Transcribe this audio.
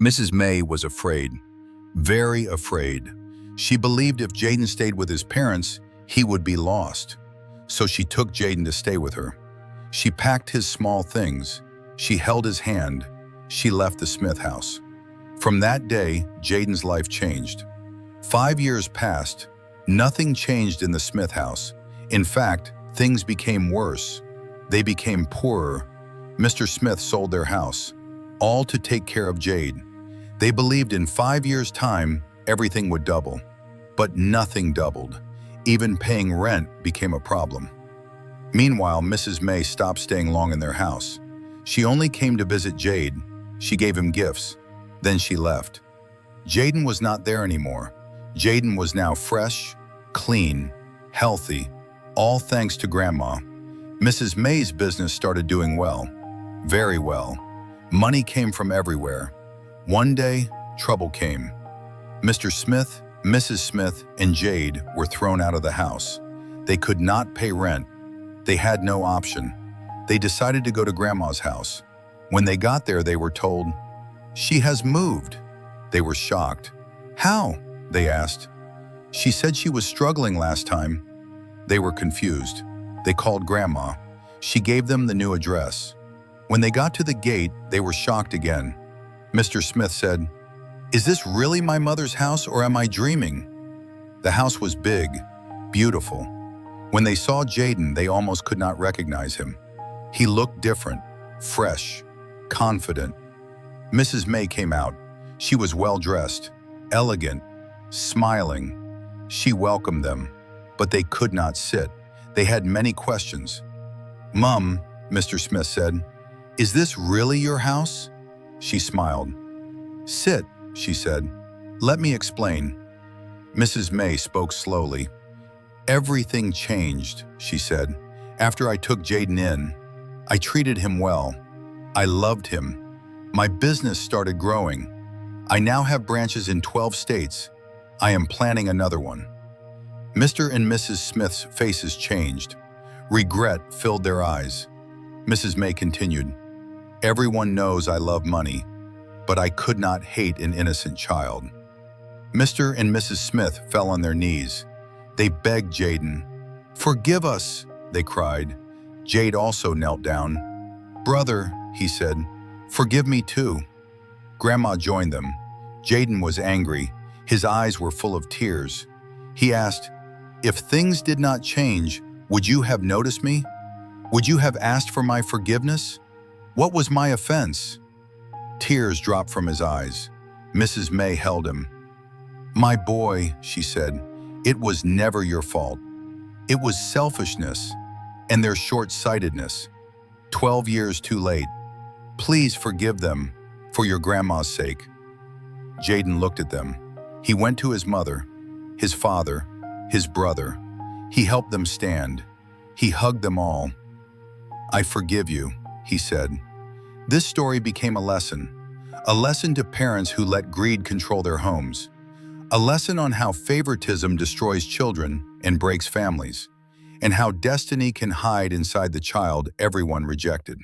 Mrs. May was afraid, very afraid. She believed if Jaden stayed with his parents, he would be lost. So she took Jaden to stay with her. She packed his small things. She held his hand. She left the Smith house. From that day, Jaden's life changed. 5 years passed. Nothing changed in the Smith house. In fact, things became worse. They became poorer. Mr. Smith sold their house, all to take care of Jade. They believed in 5 years' time, everything would double. But nothing doubled. Even paying rent became a problem. Meanwhile, Mrs. May stopped staying long in their house. She only came to visit Jade. She gave him gifts. Then she left. Jaden was not there anymore. Jaden was now fresh, clean, healthy, all thanks to Grandma. Mrs. May's business started doing well, very well. Money came from everywhere. One day, trouble came. Mr. Smith, Mrs. Smith, and Jade were thrown out of the house. They could not pay rent. They had no option. They decided to go to Grandma's house. When they got there, they were told, "She has moved." They were shocked. "How?" they asked. "She said she was struggling last time." They were confused. They called Grandma. She gave them the new address. When they got to the gate, they were shocked again. Mr. Smith said, "Is this really my mother's house or am I dreaming?" The house was big, beautiful. When they saw Jaden, they almost could not recognize him. He looked different, fresh, confident. Mrs. May came out. She was well-dressed, elegant, smiling. She welcomed them, but they could not sit. They had many questions. "Mum," Mr. Smith said, "is this really your house?" She smiled. "Sit," she said. "Let me explain." Mrs. May spoke slowly. "Everything changed," she said. "After I took Jaden in, I treated him well. I loved him. My business started growing. I now have branches in 12 states. I am planning another one." Mr. and Mrs. Smith's faces changed. Regret filled their eyes. Mrs. May continued, "Everyone knows I love money, but I could not hate an innocent child." Mr. and Mrs. Smith fell on their knees. They begged Jaden. "Forgive us," they cried. Jade also knelt down. "Brother," he said, "forgive me too." Grandma joined them. Jaden was angry. His eyes were full of tears. He asked, "If things did not change, would you have noticed me? Would you have asked for my forgiveness? What was my offense?" Tears dropped from his eyes. Mrs. May held him. "My boy," she said, "it was never your fault. It was selfishness and their short-sightedness. 12 years too late. Please forgive them for your grandma's sake." Jaden looked at them. He went to his mother, his father, his brother. He helped them stand. He hugged them all. "I forgive you," he said. This story became a lesson to parents who let greed control their homes, a lesson on how favoritism destroys children and breaks families, and how destiny can hide inside the child everyone rejected.